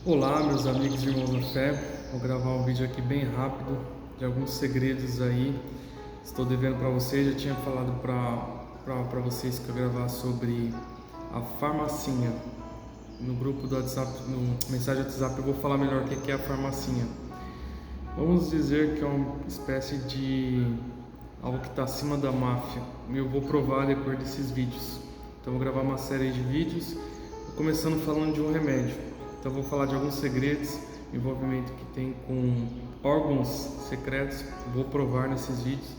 Olá, meus amigos e irmãos na fé. Vou gravar um vídeo aqui bem rápido de alguns segredos aí. Estou devendo para vocês. Já tinha falado para vocês que eu gravar sobre a farmacinha. No grupo do WhatsApp, no mensagem do WhatsApp, eu vou falar melhor o que é a farmacinha. Vamos dizer que é uma espécie de algo que está acima da máfia. Eu vou provar depois desses vídeos. Então, vou gravar uma série de vídeos, começando falando de um remédio. Então, vou falar de alguns segredos, envolvimento que tem com órgãos secretos. Vou provar nesses vídeos.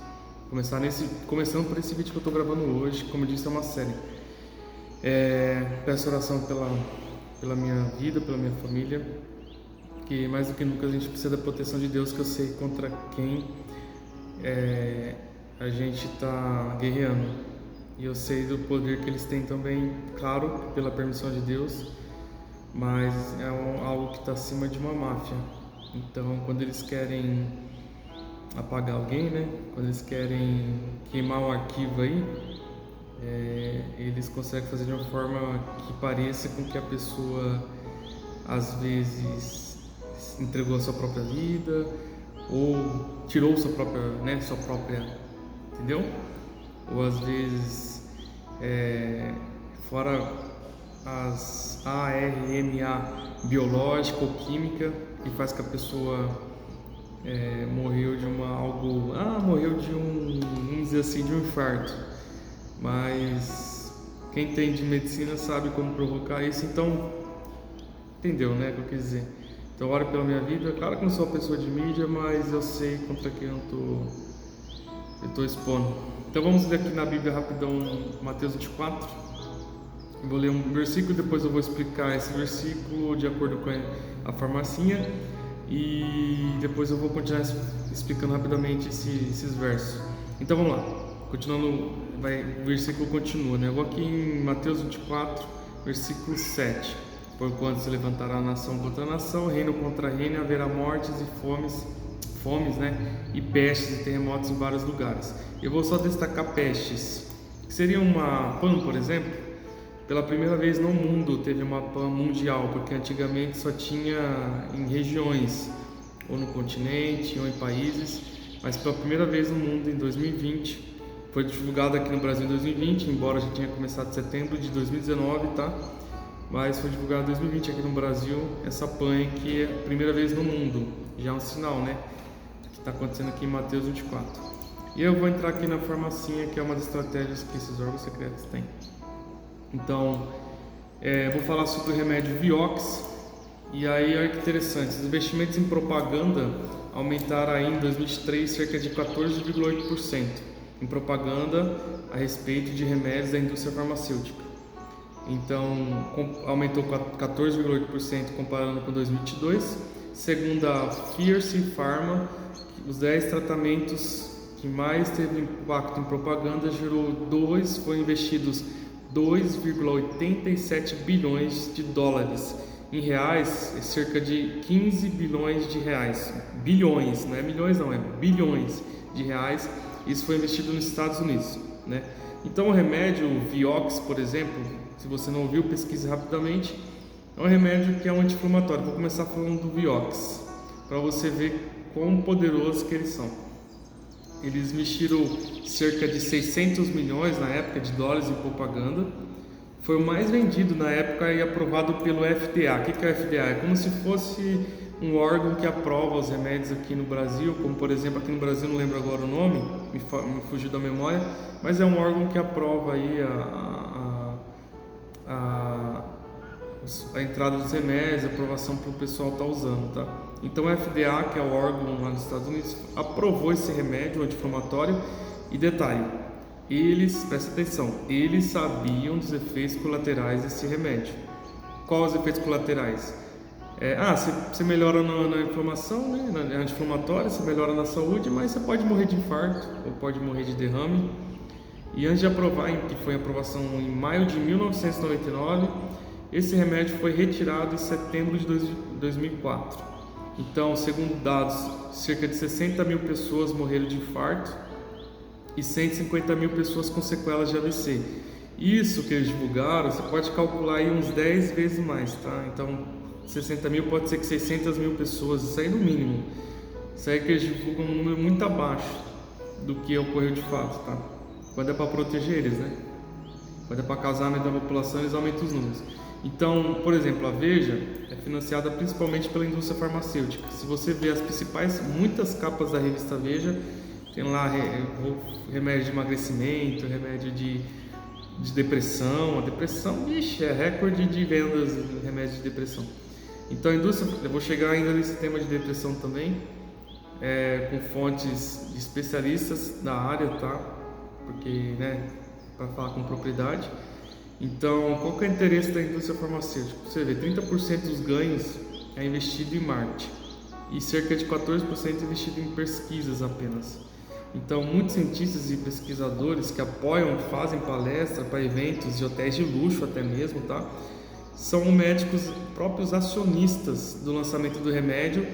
Começando por esse vídeo que eu estou gravando hoje. Como eu disse, é uma série. Peço oração pela minha vida, pela minha família, que mais do que nunca a gente precisa da proteção de Deus, que eu sei contra quem a gente está guerreando. E eu sei do poder que eles têm também, claro, pela permissão de Deus, mas é algo que está acima de uma máfia. Então, quando eles querem apagar alguém, né? Quando eles querem queimar um arquivo aí, eles conseguem fazer de uma forma que pareça com que a pessoa, às vezes, entregou a sua própria vida ou tirou sua própria, entendeu? Ou às vezes, fora as ARMA biológica ou química, que faz que a pessoa morreu de vamos dizer assim, de um infarto. Mas quem tem de medicina sabe como provocar isso, então entendeu, né, o que eu quis dizer. Então, oro pela minha vida. Claro que eu não sou uma pessoa de mídia, mas eu sei contra quem eu estou expondo. Então, vamos ler aqui na Bíblia rapidão, Mateus 24. Eu vou ler um versículo, depois eu vou explicar esse versículo de acordo com a farmacinha, e depois eu vou continuar explicando rapidamente esses versos. Então, vamos lá. Continuando, o versículo continua, né? Eu vou aqui em Mateus 24, versículo 7. Porquanto se levantará nação contra nação, reino contra reino, haverá mortes e fomes, né? E pestes e terremotos em vários lugares. Eu vou só destacar pestes, que seria uma PAN, por exemplo. Pela primeira vez no mundo teve uma PAN mundial, porque antigamente só tinha em regiões, ou no continente, ou em países, mas pela primeira vez no mundo em 2020, foi divulgado aqui no Brasil em 2020, embora já tinha começado em setembro de 2019, tá? Mas foi divulgado em 2020 aqui no Brasil, essa PAN, que é a primeira vez no mundo. Já é um sinal, né? Que está acontecendo aqui em Mateus 24. E eu vou entrar aqui na farmacinha, que é uma das estratégias que esses órgãos secretos têm. Então, vou falar sobre o remédio Vioxx. E aí, olha que interessante, os investimentos em propaganda aumentaram aí em 2023 cerca de 14,8% em propaganda a respeito de remédios da indústria farmacêutica. Então, aumentou 14,8% comparando com 2022. Segundo a Fierce Pharma, os 10 tratamentos que mais teve impacto em propaganda foram investidos 2,87 bilhões de dólares. Em reais, é cerca de 15 bilhões de reais. Bilhões, não é milhões não, é bilhões de reais. Isso foi investido nos Estados Unidos, né? Então, o remédio Vioxx, por exemplo, se você não ouviu, pesquise rapidamente. É um remédio que é um anti-inflamatório. Vou começar falando do Vioxx, para você ver quão poderosos que eles são. Eles mexiram cerca de 600 milhões na época de dólares em propaganda. Foi o mais vendido na época e aprovado pelo FDA. O que é o FDA? É como se fosse um órgão que aprova os remédios aqui no Brasil, como por exemplo aqui no Brasil, não lembro agora o nome, me fugiu da memória, mas é um órgão que aprova aí a entrada dos remédios, a aprovação para o pessoal estar usando, tá? Então o FDA, que é o órgão lá nos Estados Unidos, aprovou esse remédio anti-inflamatório. E detalhe, presta atenção, eles sabiam dos efeitos colaterais desse remédio. Quais os efeitos colaterais? Você melhora na inflamação, né? Na anti-inflamatória, você melhora na saúde, mas você pode morrer de infarto ou pode morrer de derrame. E antes de aprovar, que foi a aprovação em maio de 1999, esse remédio foi retirado em setembro de 2004. Então, segundo dados, cerca de 60 mil pessoas morreram de infarto e 150 mil pessoas com sequelas de AVC. Isso que eles divulgaram, você pode calcular aí uns 10 vezes mais, tá? Então, 60 mil, pode ser que 600 mil pessoas, isso aí no mínimo. Isso aí que eles divulgam um número muito abaixo do que ocorreu de fato, tá? Quando é para proteger eles, né? Quando é para causar a da população, eles aumentam os números. Então, por exemplo, a Veja é financiada principalmente pela indústria farmacêutica. Se você vê as principais, muitas capas da revista Veja, tem lá remédio de emagrecimento, remédio de depressão. A depressão, vixe, é recorde de vendas de remédios de depressão. Então a indústria, eu vou chegar ainda nesse tema de depressão também, com fontes de especialistas da área, tá? Porque, né, para falar com propriedade. Então, qual que é o interesse da indústria farmacêutica? Você vê, 30% dos ganhos é investido em marketing e cerca de 14% é investido em pesquisas apenas. Então, muitos cientistas e pesquisadores que apoiam, fazem palestra para eventos de hotéis de luxo até mesmo, tá? São médicos próprios acionistas do lançamento do remédio.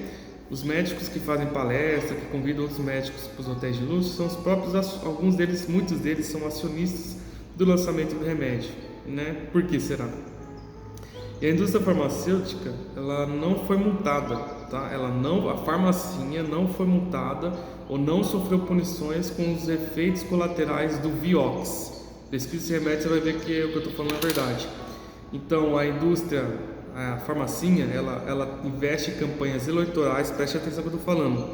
Os médicos que fazem palestra, que convidam outros médicos para os hotéis de luxo, são os próprios, alguns deles, muitos deles são acionistas do lançamento do remédio, né? Por que será? E a indústria farmacêutica, ela não foi multada, tá? A farmacinha não foi multada ou não sofreu punições com os efeitos colaterais do Vioxx. Pesquisa esse remédio, você vai ver que o que eu estou falando é verdade. Então, a indústria, a farmacinha, ela investe em campanhas eleitorais, preste atenção no que eu estou falando.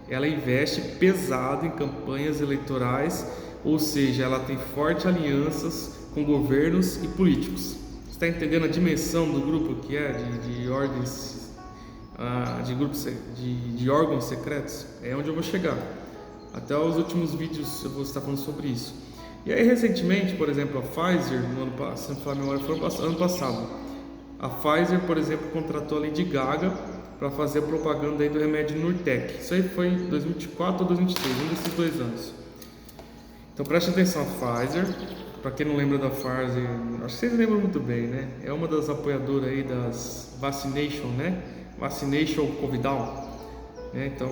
Ela investe pesado em campanhas eleitorais, ou seja, ela tem fortes alianças com governos e políticos. Você está entendendo a dimensão do grupo que é de ordens, de grupos de órgãos secretos? É onde eu vou chegar. Até os últimos vídeos eu vou estar falando sobre isso. E aí, recentemente, por exemplo, a Pfizer, no ano passado, foi ano passado, a Pfizer, por exemplo, contratou a Lady Gaga para fazer a propaganda aí do remédio Nurtec. Isso aí foi em 2004 ou 2003, um desses 2 anos. Então preste atenção, a Pfizer, para quem não lembra da Pfizer, acho que vocês lembram muito bem, né? É uma das apoiadoras aí das Vaccination, né? Vaccination Covidal, né? Então,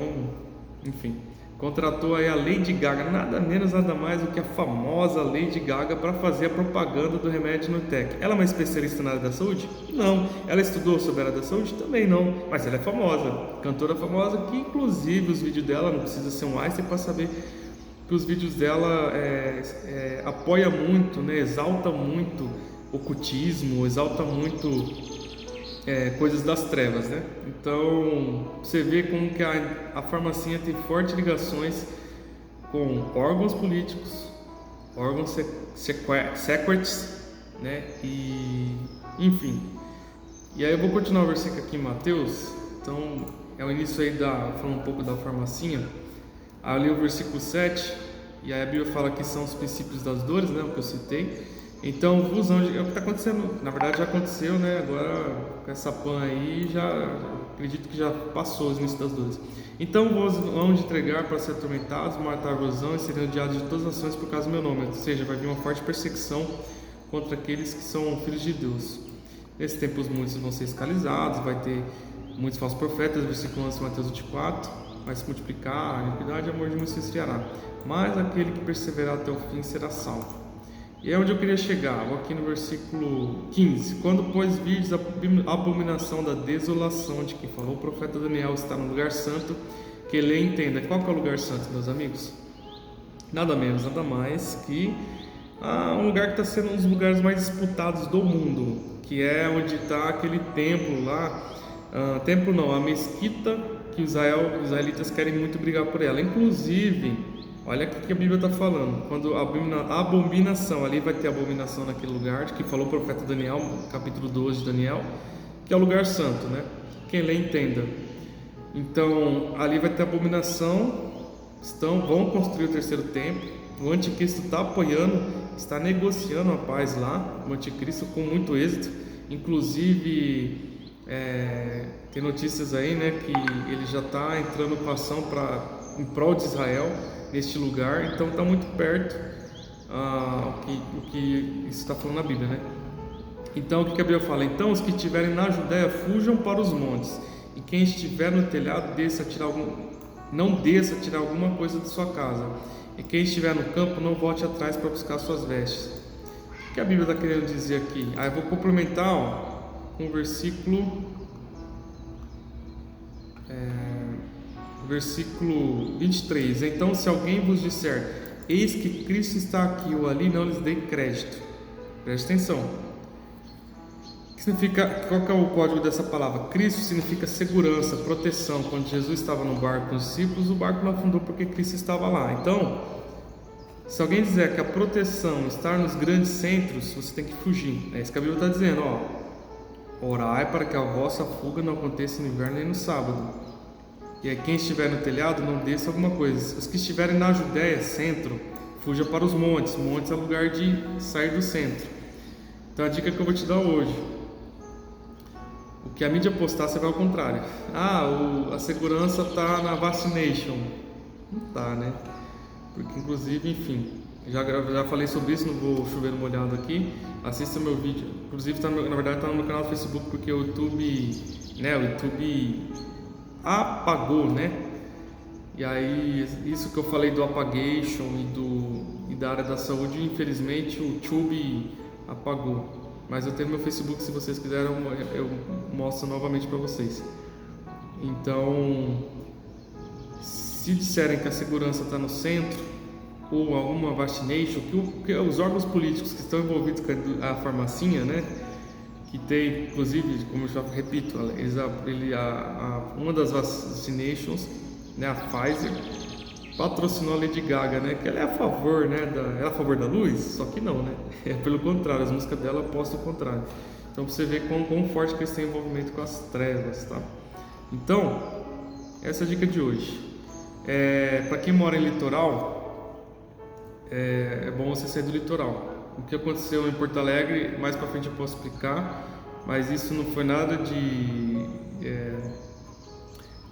enfim, contratou aí a Lady Gaga, nada menos, nada mais do que a famosa Lady Gaga para fazer a propaganda do remédio Nurtec. Ela é uma especialista na área da saúde? Não. Ela estudou sobre a área da saúde? Também não. Mas ela é famosa, cantora famosa, que inclusive os vídeos dela, não precisa ser um Einstein para saber que os vídeos dela apoia muito, né? Exalta muito ocultismo, exalta muito coisas das trevas, né? Então você vê como que a farmacinha tem fortes ligações com órgãos políticos, órgãos secrets, né? E enfim. E aí eu vou continuar o versículo aqui em Mateus. Então é o início aí falando um pouco da farmacinha. Aí eu li o versículo 7, e aí a Bíblia fala que são os princípios das dores, né, o que eu citei. Então, é o que está acontecendo, na verdade já aconteceu, né, agora com essa pan aí, acredito que já passou os inícios das dores. Então vos hão de entregar para ser atormentados, matar-vos-ão e serem odiados de todas as nações por causa do meu nome. Ou seja, vai vir uma forte perseguição contra aqueles que são filhos de Deus. Nesse tempo os muitos vão ser escravizados, vai ter muitos falsos profetas, versículo 11 de Mateus 24. Vai se multiplicar, a iniquidade e o amor de muitos se esfriará, mas aquele que perseverar até o fim será salvo. E é onde eu queria chegar, vou aqui no versículo 15. Quando, pois, virdes a abominação da desolação de que falou o profeta Daniel, está no lugar santo, que ele entenda. Qual que é o lugar santo, meus amigos? Nada menos, nada mais que um lugar que está sendo um dos lugares mais disputados do mundo, que é onde está aquele templo lá, a mesquita, que os israelitas querem muito brigar por ela. Inclusive, olha o que a Bíblia está falando. Quando a abominação, ali vai ter abominação naquele lugar, que falou o profeta Daniel, capítulo 12 de Daniel, que é o lugar santo, né? Quem lê, entenda. Então, ali vai ter abominação, vão construir o terceiro templo. O anticristo está apoiando, está negociando a paz lá, o anticristo com muito êxito. Inclusive, tem notícias aí, né, que ele já está entrando com ação em prol de Israel neste lugar, então está muito perto o que isso está falando na Bíblia, né? Então o que a Bíblia fala? Então os que estiverem na Judéia fujam para os montes, e quem estiver no telhado não desça a tirar alguma coisa de sua casa, e quem estiver no campo não volte atrás para buscar suas vestes. O que a Bíblia está querendo dizer aqui? Eu vou complementar com o versículo versículo 23. Então, se alguém vos disser, eis que Cristo está aqui ou ali, não lhes dê crédito. Preste atenção. O que significa, qual que é o código dessa palavra? Cristo significa segurança, proteção. Quando Jesus estava no barco com os discípulos, o barco não afundou porque Cristo estava lá. Então, se alguém dizer que a proteção está nos grandes centros, você tem que fugir. É isso que a Bíblia está dizendo, ó. Orai para que a vossa fuga não aconteça no inverno nem no sábado. E aí, quem estiver no telhado, não desça alguma coisa. Os que estiverem na Judéia, centro, fuja para os montes. Montes é lugar de sair do centro. Então, a dica que eu vou te dar hoje: o que a mídia postar, você vai ao contrário. A segurança está na vaccination. Não está, né? Porque, inclusive, enfim, já falei sobre isso, não vou chover no molhado aqui. Assista meu vídeo. Inclusive, na verdade, está no meu canal do Facebook, porque o YouTube apagou, né? E aí, isso que eu falei do apagation e da área da saúde, infelizmente o YouTube apagou. Mas eu tenho meu Facebook, se vocês quiserem eu mostro novamente para vocês. Então, se disserem que a segurança está no centro, ou alguma vaccination, que os órgãos políticos que estão envolvidos com a farmacinha, né? Que tem, inclusive, como eu já repito, uma das vacinations, né, a Pfizer, patrocinou a Lady Gaga, né? Que ela é a favor, né? Ela é a favor da luz, só que não, né? É pelo contrário, as músicas dela apostam o contrário. Então, pra você ver quão forte que eles têm envolvimento com as trevas, tá? Então, essa é a dica de hoje. Para quem mora em litoral, é bom você sair do litoral. O que aconteceu em Porto Alegre, mais para frente eu posso explicar, mas isso não foi nada de...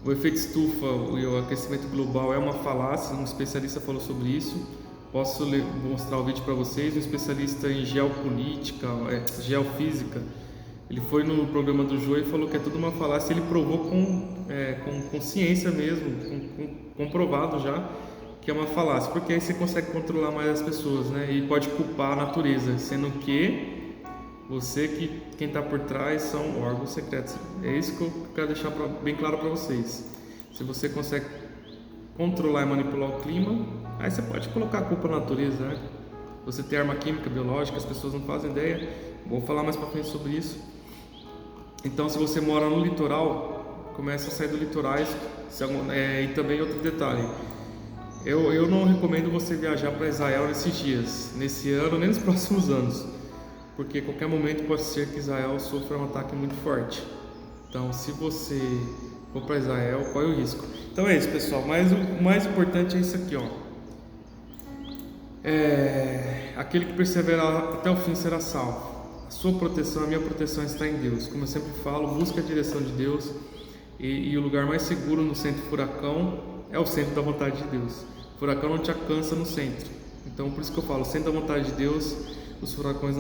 o efeito estufa e o aquecimento global é uma falácia, um especialista falou sobre isso. Posso mostrar o vídeo para vocês. Um especialista em geopolítica, geofísica, ele foi no programa do Jô e falou que é tudo uma falácia. Ele provou com ciência mesmo, comprovado já, que é uma falácia, porque aí você consegue controlar mais as pessoas, né? E pode culpar a natureza, sendo que quem está por trás são órgãos secretos. É isso que eu quero deixar bem claro para vocês. Se você consegue controlar e manipular o clima, aí você pode colocar a culpa na natureza, né? Você tem arma química, biológica, as pessoas não fazem ideia. Vou falar mais para frente sobre isso. Então, se você mora no litoral, comece a sair do litorais. E também outro detalhe: eu não recomendo você viajar para Israel nesses dias, nesse ano, nem nos próximos anos, porque a qualquer momento pode ser que Israel sofra um ataque muito forte. Então, se você for para Israel, qual é o risco? Então é isso, pessoal. Mas o mais importante é isso aqui, ó. Aquele que perseverar até o fim será salvo. A sua proteção, a minha proteção está em Deus. Como eu sempre falo, busca a direção de Deus. E o lugar mais seguro no centro furacão é o centro da vontade de Deus. O furacão não te alcança no centro. Então, por isso que eu falo, centro da vontade de Deus, os furacões não